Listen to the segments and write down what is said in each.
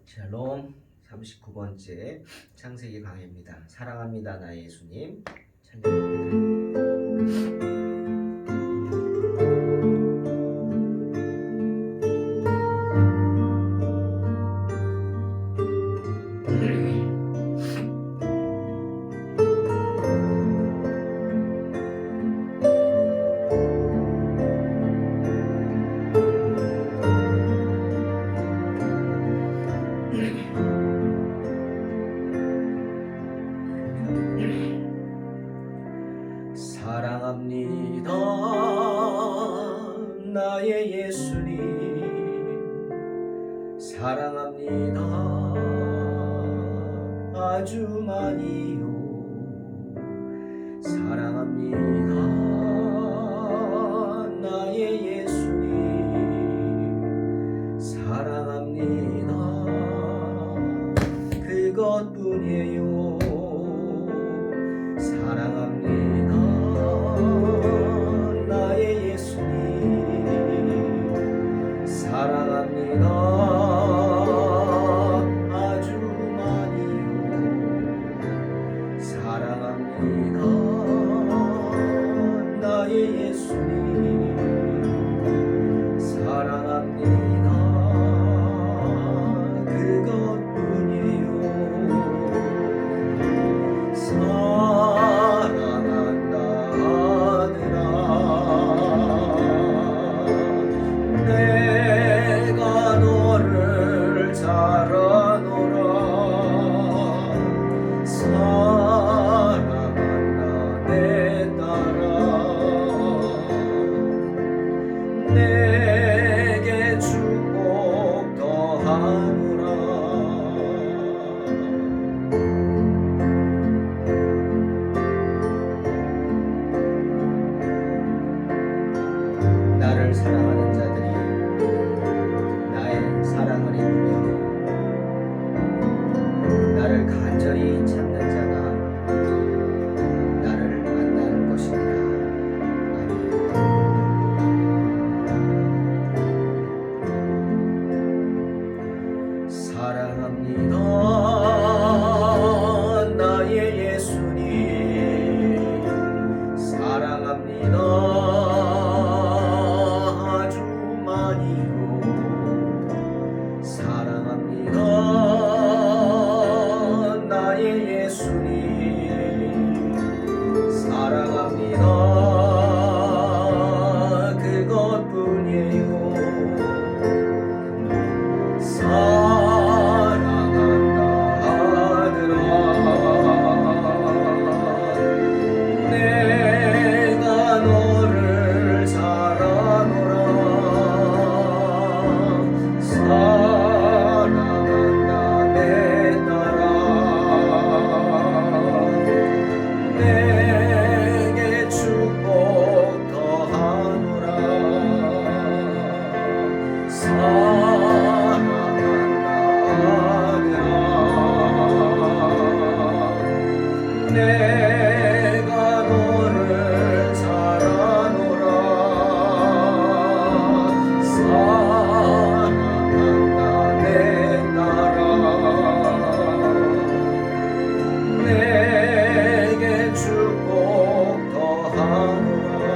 샬롬 39번째 창세기 강해입니다. 사랑합니다 나의 예수님 찬양합니다. 사랑합니다 나의 예수님 사랑합니다 아주 많이요 사랑합니다 나의 예수님 사랑합니다 그것뿐이에요 사랑합니다 나의 예수님 사랑합니다 아주 많이요 사랑합니다 나의 예수님 사랑합니다 그것뿐이에요 사랑한다 하느라 내가 너를 잘 아노라 사랑한다 내 딸아 내게 축복 더하노라 나를 사랑하는 자들이 나의 사랑을 입으며 나를 간절히 찾는 자가 나를 만날 것이니라. 아멘. 사랑합니다 나의 예수님 사랑합니다 사랑합니다 나의 예수님 사랑합니다 그것뿐이에요 사랑한다 하느라 내가 너를 잘 아노라 사랑한다 내 딸아 내게 축복 더하노라 사랑한다 하느라 내가 너를 잘 아노라 사랑한다 내 딸아 내게 축복 더하노라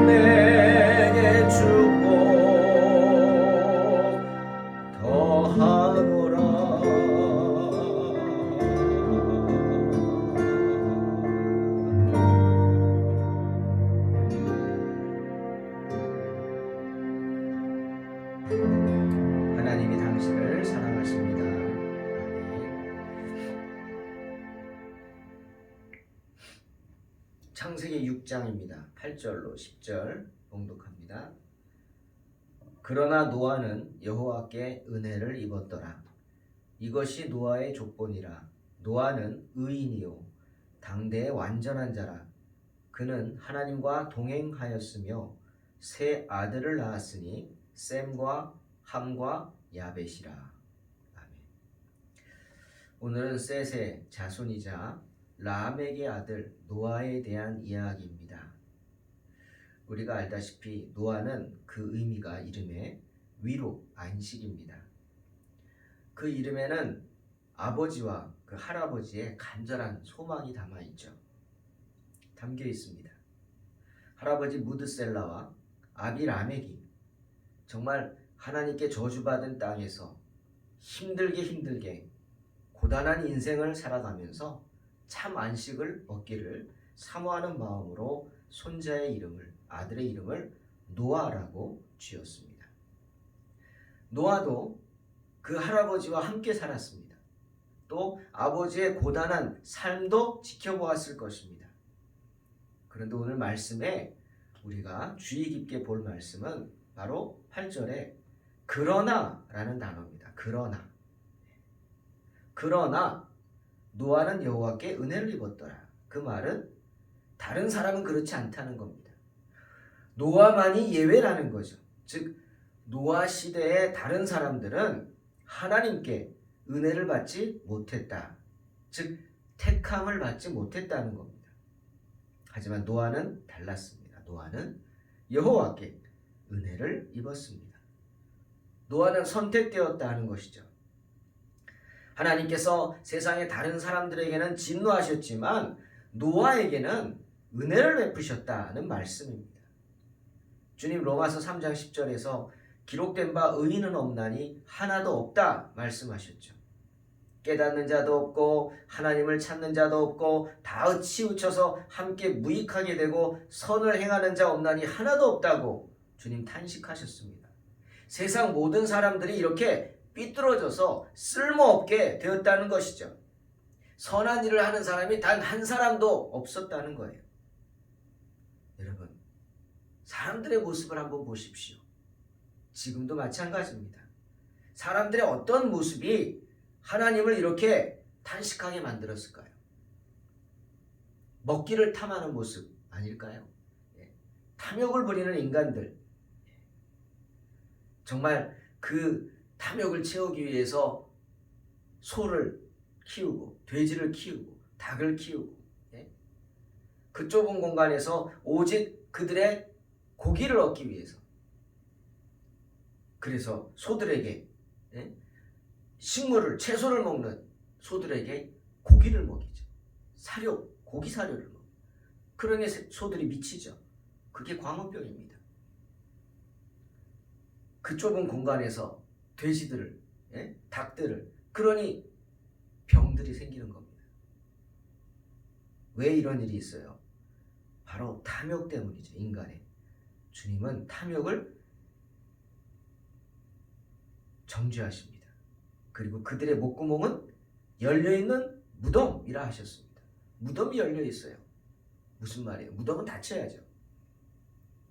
내게 축복 더하노라 하나님이 당신을 사랑하십니다. 창세기 6장입니다. 8절로 10절 봉독합니다. 그러나 노아는 여호와께 은혜를 입었더라. 이것이 노아의 족본이라. 노아는 의인이요 당대의 완전한 자라. 그는 하나님과 동행하였으며 세 아들을 낳았으니 셈과 함과 야벳이라. 아멘. 오늘은 셋의 자손이자 라멕의 아들 노아에 대한 이야기입니다. 우리가 알다시피 노아는 그 의미가 이름에 위로, 안식입니다. 그 이름에는 아버지와 그 할아버지의 간절한 소망이 담겨 있습니다. 할아버지 무드셀라와 아비 라멕이 정말 하나님께 저주받은 땅에서 힘들게 고단한 인생을 살아가면서 참 안식을 얻기를 사모하는 마음으로 아들의 이름을 노아라고 지었습니다. 노아도 그 할아버지와 함께 살았습니다. 또 아버지의 고단한 삶도 지켜보았을 것입니다. 그런데 오늘 말씀에 우리가 주의 깊게 볼 말씀은 바로 8절에 그러나라는 단어입니다. 그러나 노아는 여호와께 은혜를 입었더라. 그 말은 다른 사람은 그렇지 않다는 겁니다. 노아만이 예외라는 거죠. 즉 노아 시대의 다른 사람들은 하나님께 은혜를 받지 못했다. 즉 택함을 받지 못했다는 겁니다. 하지만 노아는 달랐습니다. 노아는 여호와께 은혜를 입었습니다. 노아는 선택되었다 하는 것이죠. 하나님께서 세상의 다른 사람들에게는 진노하셨지만 노아에게는 은혜를 베푸셨다는 말씀입니다. 주님 로마서 3장 10절에서 기록된 바 의인은 없나니 하나도 없다 말씀하셨죠. 깨닫는 자도 없고 하나님을 찾는 자도 없고 다 치우쳐서 함께 무익하게 되고 선을 행하는 자 없나니 하나도 없다고 주님 탄식하셨습니다. 세상 모든 사람들이 이렇게 삐뚤어져서 쓸모없게 되었다는 것이죠. 선한 일을 하는 사람이 단 한 사람도 없었다는 거예요. 여러분, 사람들의 모습을 한번 보십시오. 지금도 마찬가지입니다. 사람들의 어떤 모습이 하나님을 이렇게 탄식하게 만들었을까요? 먹기를 탐하는 모습 아닐까요? 탐욕을 부리는 인간들. 정말 그 탐욕을 채우기 위해서 소를 키우고 돼지를 키우고 닭을 키우고 그 좁은 공간에서 오직 그들의 고기를 얻기 위해서 그래서 소들에게 식물을 채소를 먹는 소들에게 고기를 먹이죠. 고기 사료를 먹죠. 그러니 소들이 미치죠. 그게 광우병입니다. 그 좁은 공간에서 돼지들을 닭들을 그러니 병들이 생기는 겁니다. 왜 이런 일이 있어요? 바로 탐욕 때문이죠. 인간의. 주님은 탐욕을 정죄하십니다. 그리고 그들의 목구멍은 열려있는 무덤이라 하셨습니다. 무덤이 열려있어요. 무슨 말이에요? 무덤은 닫혀야죠.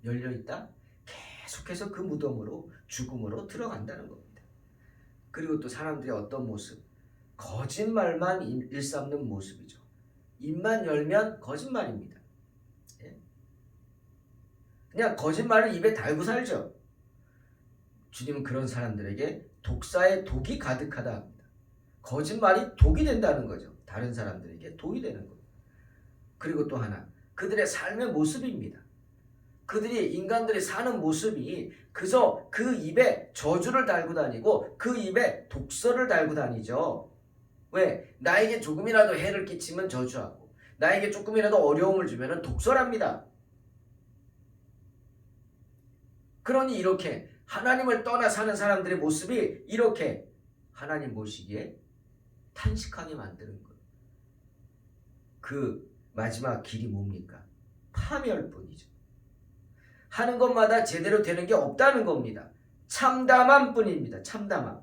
열려있다? 계속해서 그 무덤으로 죽음으로 들어간다는 겁니다. 그리고 또 사람들의 어떤 모습? 거짓말만 일삼는 모습이죠. 입만 열면 거짓말입니다. 그냥 거짓말을 입에 달고 살죠. 주님은 그런 사람들에게 독사의 독이 가득하다 합니다. 거짓말이 독이 된다는 거죠. 다른 사람들에게 독이 되는 거예요. 그리고 또 하나, 그들의 삶의 모습입니다. 인간들이 사는 모습이 그저 그 입에 저주를 달고 다니고 그 입에 독서를 달고 다니죠. 왜? 나에게 조금이라도 해를 끼치면 저주하고 나에게 조금이라도 어려움을 주면 독설합니다. 그러니 이렇게 하나님을 떠나 사는 사람들의 모습이 이렇게 하나님 보시기에 탄식하게 만드는 거예요. 그 마지막 길이 뭡니까? 파멸뿐이죠. 하는 것마다 제대로 되는 게 없다는 겁니다. 참담함 뿐입니다. 참담함.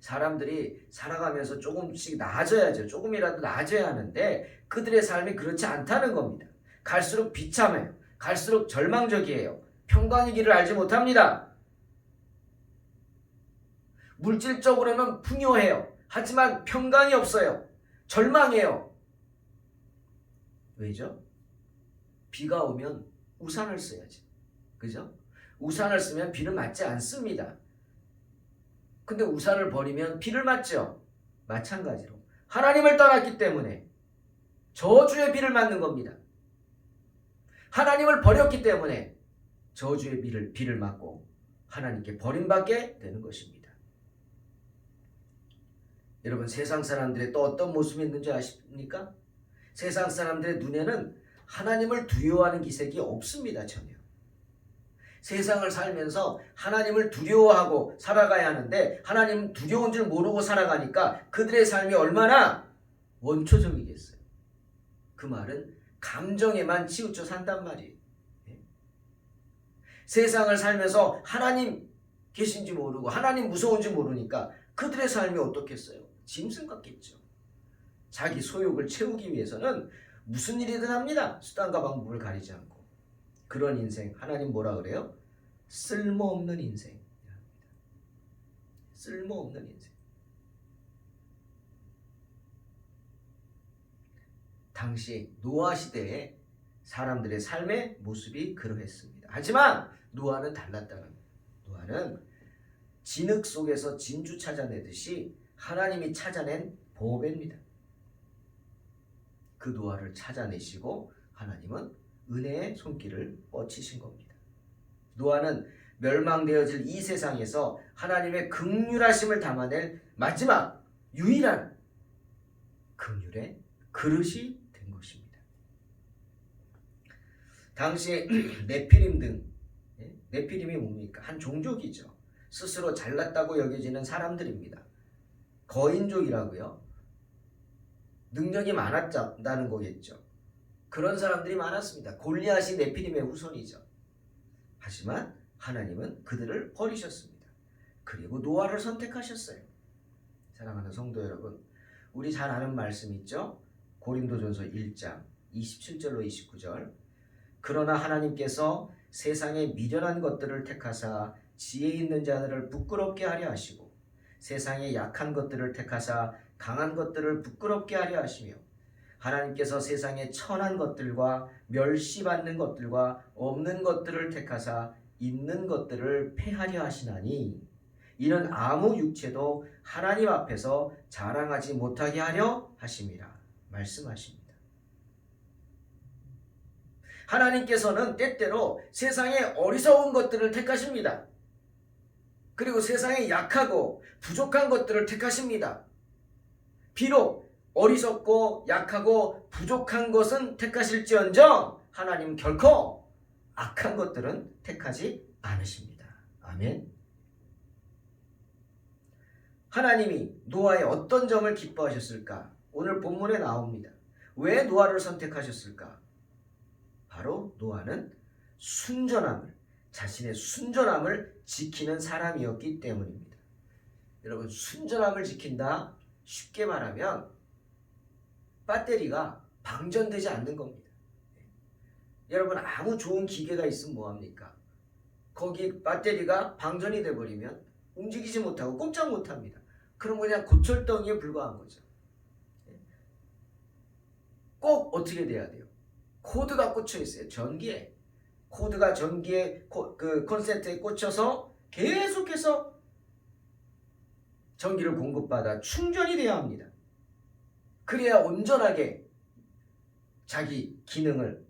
사람들이 살아가면서 조금씩 나아져야죠. 조금이라도 나아져야 하는데 그들의 삶이 그렇지 않다는 겁니다. 갈수록 비참해요. 갈수록 절망적이에요. 평강의 길을 알지 못합니다. 물질적으로는 풍요해요. 하지만 평강이 없어요. 절망해요. 왜죠? 비가 오면 우산을 써야지. 그죠? 우산을 쓰면 비를 맞지 않습니다. 근데 우산을 버리면 비를 맞죠? 마찬가지로 하나님을 떠났기 때문에 저주의 비를 맞는 겁니다. 하나님을 버렸기 때문에 저주의 비를 맞고 하나님께 버림받게 되는 것입니다. 여러분, 세상 사람들의 또 어떤 모습이 있는지 아십니까? 세상 사람들의 눈에는 하나님을 두려워하는 기색이 없습니다. 전혀. 세상을 살면서 하나님을 두려워하고 살아가야 하는데 하나님 두려운 줄 모르고 살아가니까 그들의 삶이 얼마나 원초적이겠어요. 그 말은 감정에만 치우쳐 산단 말이에요. 세상을 살면서 하나님 계신지 모르고 하나님 무서운지 모르니까 그들의 삶이 어떻겠어요? 짐승 같겠죠. 자기 소욕을 채우기 위해서는 무슨 일이든 합니다. 수단과 방법을 가리지 않고. 그런 인생, 하나님 뭐라 그래요? 쓸모없는 인생. 쓸모없는 인생. 당시 노아 시대에 사람들의 삶의 모습이 그러했습니다. 하지만 노아는 달랐다는 거예요. 노아는 진흙 속에서 진주 찾아내듯이 하나님이 찾아낸 보배입니다. 그 노아를 찾아내시고 하나님은 은혜의 손길을 뻗치신 겁니다. 노아는 멸망되어질 이 세상에서 하나님의 긍휼하심을 담아낼 마지막 유일한 긍휼의 그릇이 된 것입니다. 당시에 네피림 등, 네피림이 뭡니까? 한 종족이죠. 스스로 잘났다고 여겨지는 사람들입니다. 거인족이라고요. 능력이 많았다는 거겠죠. 그런 사람들이 많았습니다. 골리앗이 네피림의 후손이죠. 하지만 하나님은 그들을 버리셨습니다. 그리고 노아를 선택하셨어요. 사랑하는 성도 여러분, 우리 잘 아는 말씀 있죠? 고린도전서 1장 27절로 29절. 그러나 하나님께서 세상의 미련한 것들을 택하사 지혜 있는 자들을 부끄럽게 하려 하시고 세상의 약한 것들을 택하사 강한 것들을 부끄럽게 하려 하시며 하나님께서 세상의 천한 것들과 멸시받는 것들과 없는 것들을 택하사 있는 것들을 패하려 하시나니 이는 아무 육체도 하나님 앞에서 자랑하지 못하게 하려 하심이라 말씀하십니다. 하나님께서는 때때로 세상의 어리석은 것들을 택하십니다. 그리고 세상에 약하고 부족한 것들을 택하십니다. 비록 어리석고 약하고 부족한 것은 택하실지언정 하나님 결코 악한 것들은 택하지 않으십니다. 아멘. 하나님이 노아의 어떤 점을 기뻐하셨을까? 오늘 본문에 나옵니다. 왜 노아를 선택하셨을까? 바로 노아는 순전함을, 자신의 순전함을 지키는 사람이었기 때문입니다. 여러분, 순전함을 지킨다? 쉽게 말하면 배터리가 방전되지 않는 겁니다. 여러분, 아무 좋은 기계가 있으면 뭐합니까? 거기 배터리가 방전이 돼버리면 움직이지 못하고 꼼짝 못합니다. 그럼 그냥 고철덩이에 불과한 거죠. 꼭 어떻게 돼야 돼요? 코드가 꽂혀 있어요. 전기에. 코드가 전기에 그 콘센트에 꽂혀서 계속해서 전기를 공급받아 충전이 돼야 합니다. 그래야 온전하게 자기 기능을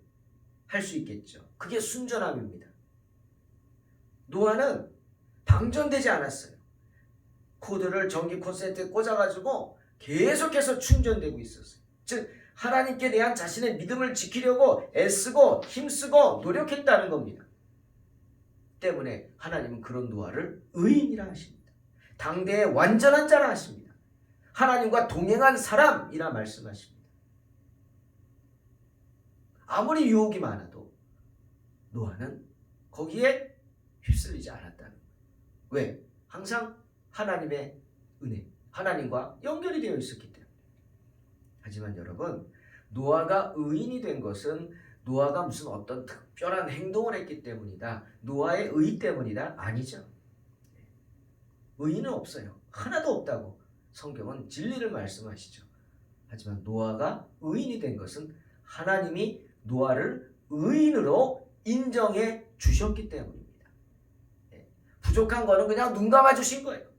할 수 있겠죠. 그게 순전함입니다. 노아는 방전되지 않았어요. 코드를 전기 콘센트에 꽂아가지고 계속해서 충전되고 있었어요. 즉 하나님께 대한 자신의 믿음을 지키려고 애쓰고 힘쓰고 노력했다는 겁니다. 때문에 하나님은 그런 노아를 의인이라 하십니다. 당대의 완전한 자라 하십니다. 하나님과 동행한 사람이라 말씀하십니다. 아무리 유혹이 많아도 노아는 거기에 휩쓸리지 않았다는 거예요. 왜? 항상 하나님의 은혜, 하나님과 연결이 되어 있었기 때문에. 하지만 여러분, 노아가 의인이 된 것은 노아가 무슨 어떤 특별한 행동을 했기 때문이다. 노아의 의 때문이다? 아니죠. 의인은 없어요. 하나도 없다고 성경은 진리를 말씀하시죠. 하지만 노아가 의인이 된 것은 하나님이 노아를 의인으로 인정해 주셨기 때문입니다. 부족한 거는 그냥 눈 감아 주신 거예요.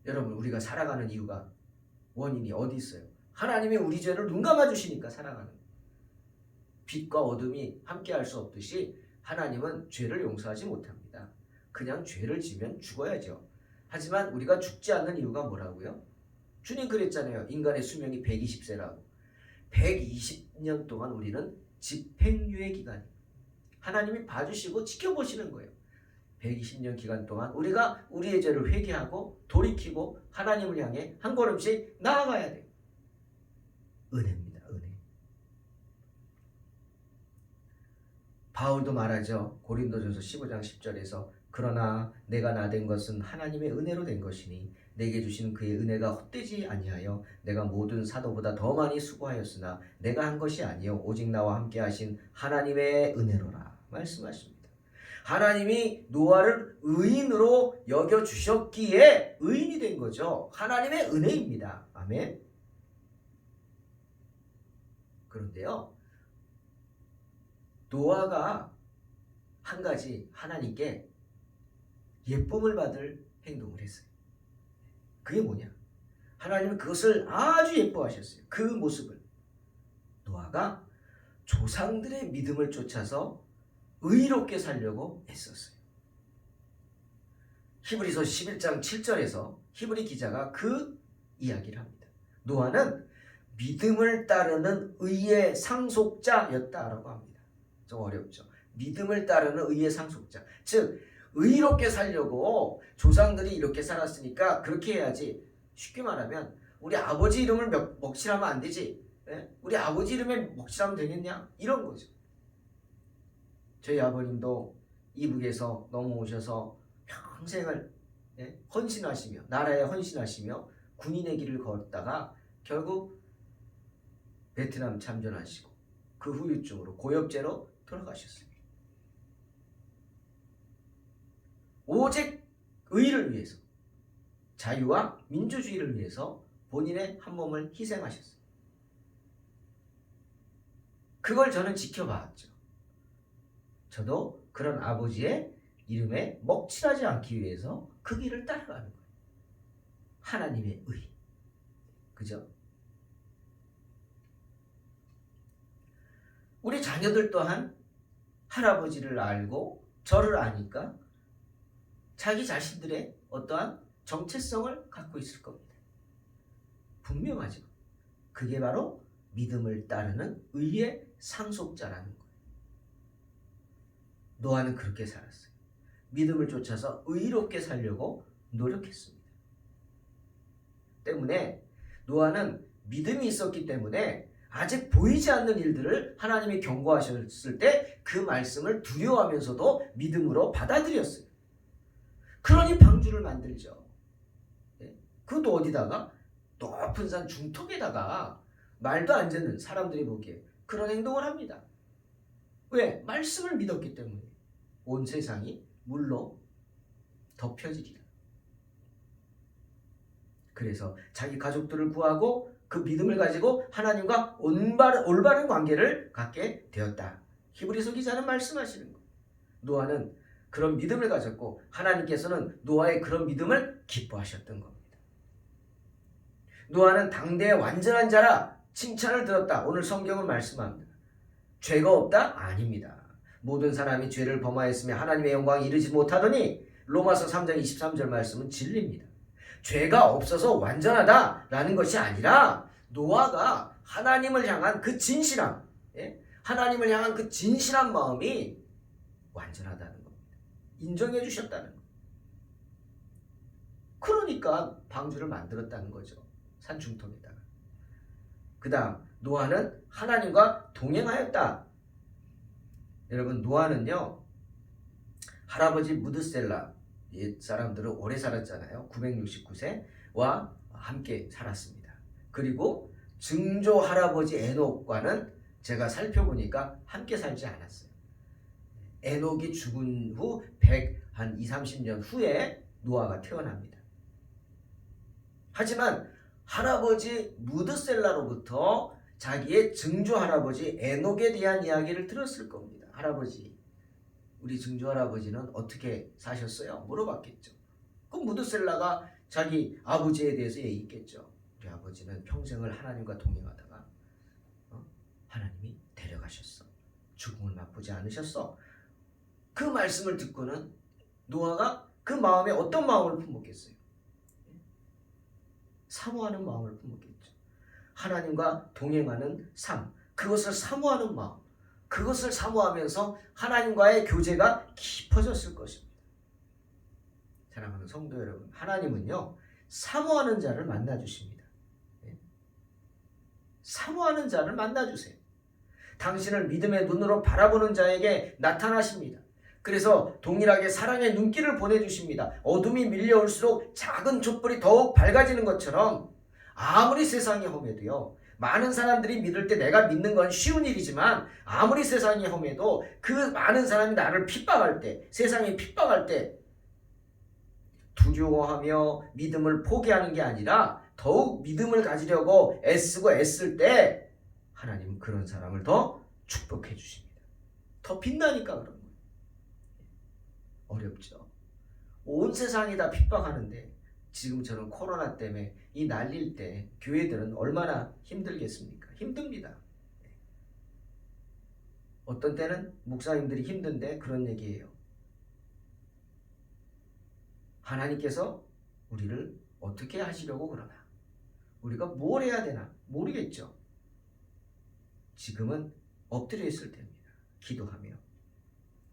여러분, 우리가 살아가는 이유가 원인이 어디 있어요? 하나님이 우리 죄를 눈 감아 주시니까 살아가는 거예요. 빛과 어둠이 함께 할 수 없듯이 하나님은 죄를 용서하지 못합니다. 그냥 죄를 지면 죽어야죠. 하지만 우리가 죽지 않는 이유가 뭐라고요? 주님 그랬잖아요. 인간의 수명이 120세라고. 120년 동안 우리는 집행유예 기간이에요. 하나님이 봐주시고 지켜보시는 거예요. 120년 기간 동안 우리가 우리의 죄를 회개하고 돌이키고 하나님을 향해 한 걸음씩 나아가야 돼요. 은혜입니다. 은혜. 바울도 말하죠. 고린도전서 15장 10절에서 그러나 내가 나된 것은 하나님의 은혜로 된 것이니 내게 주신 그의 은혜가 헛되지 아니하여 내가 모든 사도보다 더 많이 수고하였으나 내가 한 것이 아니요 오직 나와 함께 하신 하나님의 은혜로라 말씀하십니다. 하나님이 노아를 의인으로 여겨주셨기에 의인이 된 거죠. 하나님의 은혜입니다. 아멘. 그런데요, 노아가 한 가지 하나님께 예쁨을 받을 행동을 했어요. 그게 뭐냐? 하나님은 그것을 아주 예뻐하셨어요. 그 모습을. 노아가 조상들의 믿음을 쫓아서 의롭게 살려고 애썼어요. 히브리서 11장 7절에서 히브리 기자가 그 이야기를 합니다. 노아는 믿음을 따르는 의의 상속자였다라고 합니다. 좀 어렵죠. 믿음을 따르는 의의 상속자. 즉 의롭게 살려고 조상들이 이렇게 살았으니까 그렇게 해야지. 쉽게 말하면 우리 아버지 이름을 먹칠하면 안 되지. 우리 아버지 이름에 먹칠하면 되겠냐? 이런 거죠. 저희 아버님도 이북에서 넘어오셔서 평생을 헌신하시며 나라에 헌신하시며 군인의 길을 걸었다가 결국 베트남 참전하시고 그 후유증으로 고엽제로 돌아가셨습니다. 오직 의를 위해서 자유와 민주주의를 위해서 본인의 한 몸을 희생하셨어요. 그걸 저는 지켜봤죠. 저도 그런 아버지의 이름에 먹칠하지 않기 위해서 그 길을 따라가는 거예요. 하나님의 의. 그죠? 우리 자녀들 또한 할아버지를 알고 저를 아니까 자기 자신들의 어떠한 정체성을 갖고 있을 겁니다. 분명하죠. 그게 바로 믿음을 따르는 의의 상속자라는 거예요. 노아는 그렇게 살았어요. 믿음을 쫓아서 의롭게 살려고 노력했습니다. 때문에 노아는 믿음이 있었기 때문에 아직 보이지 않는 일들을 하나님이 경고하셨을 때 그 말씀을 두려워하면서도 믿음으로 받아들였어요. 그러니 방주를 만들죠. 그것도 어디다가? 높은 산 중턱에다가 말도 안 되는 사람들이 보기에 그런 행동을 합니다. 왜? 말씀을 믿었기 때문에. 온 세상이 물로 덮여지리라. 그래서 자기 가족들을 구하고 그 믿음을 가지고 하나님과 올바른 관계를 갖게 되었다. 히브리서 기자는 말씀하시는 거예요. 노아는 그런 믿음을 가졌고 하나님께서는 노아의 그런 믿음을 기뻐하셨던 겁니다. 노아는 당대의 완전한 자라 칭찬을 들었다. 오늘 성경은 말씀합니다. 죄가 없다? 아닙니다. 모든 사람이 죄를 범하였으며 하나님의 영광에 이르지 못하더니 로마서 3장 23절 말씀은 진리입니다. 죄가 없어서 완전하다라는 것이 아니라 노아가 하나님을 향한 그 진실함, 하나님을 향한 그 진실한 마음이 완전하다는 겁니다. 인정해 주셨다는 겁니다. 그러니까 방주를 만들었다는 거죠. 산 중턱에다가. 그 다음 노아는 하나님과 동행하였다. 여러분 노아는요 할아버지 무드셀라 옛 사람들은 오래 살았잖아요. 969세와 함께 살았습니다. 그리고 증조 할아버지 에녹과는 제가 살펴보니까 함께 살지 않았어요. 에녹이 죽은 후 120-30년 후에 노아가 태어납니다. 하지만 할아버지 무드셀라로부터 자기의 증조 할아버지 에녹에 대한 이야기를 들었을 겁니다. 할아버지, 우리 증조 할아버지는 어떻게 사셨어요? 물어봤겠죠. 그럼 무드셀라가 자기 아버지에 대해서 얘기했겠죠. 우리 아버지는 평생을 하나님과 동행하다가 하나님이 데려가셨어. 죽음을 맛보지 않으셨어. 그 말씀을 듣고는 노아가 그 마음에 어떤 마음을 품었겠어요? 사모하는 마음을 품었겠죠. 하나님과 동행하는 삶, 그것을 사모하는 마음, 그것을 사모하면서 하나님과의 교제가 깊어졌을 것입니다. 사랑하는 성도 여러분, 하나님은요 사모하는 자를 만나주십니다. 사모하는 자를 만나주세요. 당신을 믿음의 눈으로 바라보는 자에게 나타나십니다. 그래서 동일하게 사랑의 눈길을 보내주십니다. 어둠이 밀려올수록 작은 촛불이 더욱 밝아지는 것처럼 아무리 세상이 험해도요, 많은 사람들이 믿을 때 내가 믿는 건 쉬운 일이지만 아무리 세상이 험해도 그 많은 사람이 나를 핍박할 때, 세상이 핍박할 때 두려워하며 믿음을 포기하는 게 아니라 더욱 믿음을 가지려고 애쓰고 애쓸 때 하나님은 그런 사람을 더 축복해 주십니다. 더 빛나니까 그런 거예요. 어렵죠. 온 세상이 다 핍박하는데 지금처럼 코로나 때문에 이 난리일 때 교회들은 얼마나 힘들겠습니까? 힘듭니다. 어떤 때는 목사님들이 힘든데 그런 얘기예요. 하나님께서 우리를 어떻게 하시려고 그러나? 우리가 뭘 해야 되나? 모르겠죠. 지금은 엎드려 있을 때입니다. 기도하며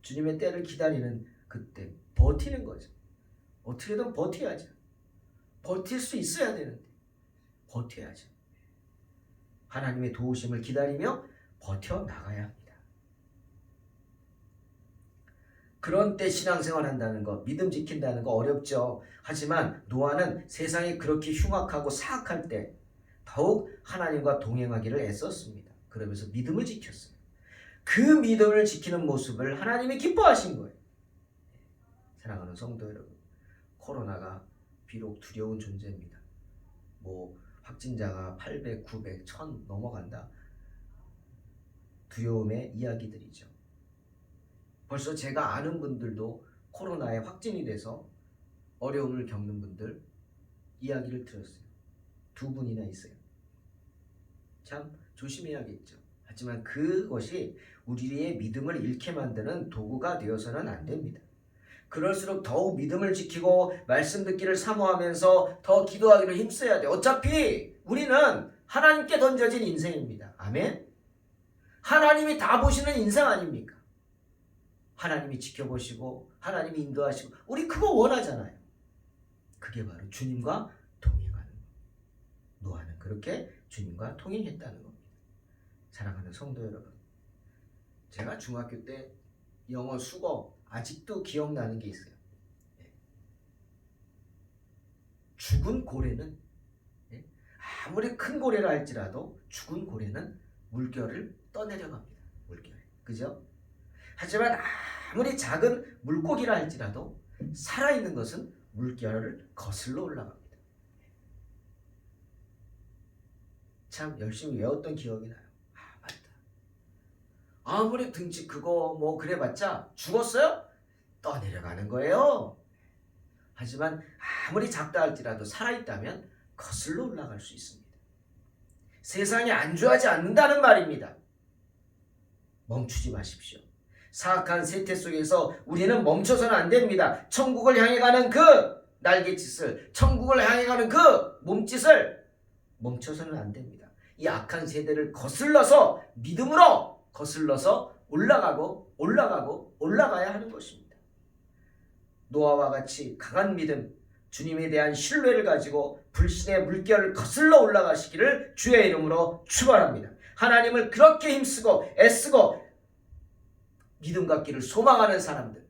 주님의 때를 기다리는 그때 버티는 거죠. 어떻게든 버텨야죠. 버틸 수 있어야 되는데 버텨야죠. 하나님의 도우심을 기다리며 버텨나가야 합니다. 그런 때 신앙생활 한다는 거, 믿음 지킨다는 거 어렵죠. 하지만 노아는 세상이 그렇게 흉악하고 사악할 때 더욱 하나님과 동행하기를 애썼습니다. 그러면서 믿음을 지켰어요. 그 믿음을 지키는 모습을 하나님이 기뻐하신 거예요. 사랑하는 성도 여러분, 코로나가 비록 두려운 존재입니다. 확진자가 800, 900, 1000 넘어간다. 두려움의 이야기들이죠. 벌써 제가 아는 분들도 코로나에 확진이 돼서 어려움을 겪는 분들 이야기를 들었어요. 2분이나 있어요. 참 조심해야겠죠. 하지만 그것이 우리의 믿음을 잃게 만드는 도구가 되어서는 안 됩니다. 그럴수록 더욱 믿음을 지키고 말씀 듣기를 사모하면서 더 기도하기를 힘써야 돼. 어차피 우리는 하나님께 던져진 인생입니다. 아멘? 하나님이 다 보시는 인생 아닙니까? 하나님이 지켜보시고 하나님이 인도하시고 우리 그거 원하잖아요. 그게 바로 주님과 동행하는 것. 노아는 그렇게 주님과 동행했다는 겁니다. 사랑하는 성도 여러분, 제가 중학교 때 영어, 수거 아직도 기억나는 게 있어요. 죽은 고래는 아무리 큰 고래라 할지라도 죽은 고래는 물결을 떠내려갑니다. 물결, 그죠? 하지만 아무리 작은 물고기라 할지라도 살아있는 것은 물결을 거슬러 올라갑니다. 참 열심히 외웠던 기억이 나요. 맞다. 아무리 등치 크고 그래봤자 죽었어요? 떠내려가는 거예요. 하지만 아무리 작다 할지라도 살아있다면 거슬러 올라갈 수 있습니다. 세상이 안주하지 않는다는 말입니다. 멈추지 마십시오. 사악한 세태 속에서 우리는 멈춰서는 안 됩니다. 천국을 향해 가는 그 날갯짓을, 천국을 향해 가는 그 몸짓을 멈춰서는 안 됩니다. 이 악한 세대를 거슬러서 믿음으로 거슬러서 올라가야 하는 것입니다. 노아와 같이 강한 믿음, 주님에 대한 신뢰를 가지고 불신의 물결을 거슬러 올라가시기를 주의 이름으로 축원합니다. 하나님을 그렇게 힘쓰고 애쓰고 믿음 갖기를 소망하는 사람들,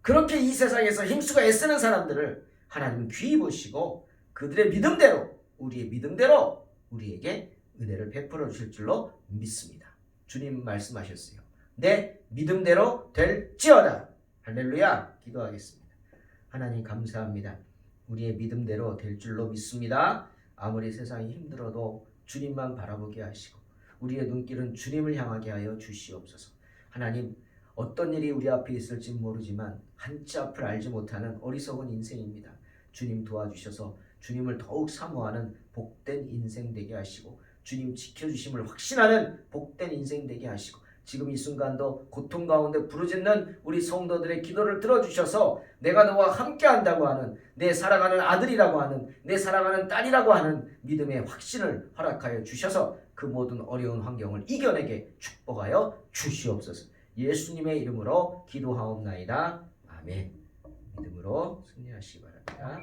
그렇게 이 세상에서 힘쓰고 애쓰는 사람들을 하나님은 귀히 보시고 그들의 믿음대로, 우리의 믿음대로 우리에게 은혜를 베풀어 주실 줄로 믿습니다. 주님 말씀하셨어요. 내 믿음대로 될지어다. 할렐루야. 기도하겠습니다. 하나님 감사합니다. 우리의 믿음대로 될 줄로 믿습니다. 아무리 세상이 힘들어도 주님만 바라보게 하시고 우리의 눈길은 주님을 향하게 하여 주시옵소서. 하나님, 어떤 일이 우리 앞에 있을지 모르지만 한치 앞을 알지 못하는 어리석은 인생입니다. 주님 도와주셔서 주님을 더욱 사모하는 복된 인생 되게 하시고 주님 지켜주심을 확신하는 복된 인생 되게 하시고 지금 이 순간도 고통 가운데 부르짖는 우리 성도들의 기도를 들어주셔서 내가 너와 함께 한다고 하는, 내 사랑하는 아들이라고 하는, 내 사랑하는 딸이라고 하는 믿음의 확신을 허락하여 주셔서 그 모든 어려운 환경을 이겨내게 축복하여 주시옵소서. 예수님의 이름으로 기도하옵나이다. 아멘. 믿음으로 승리하시기 바랍니다.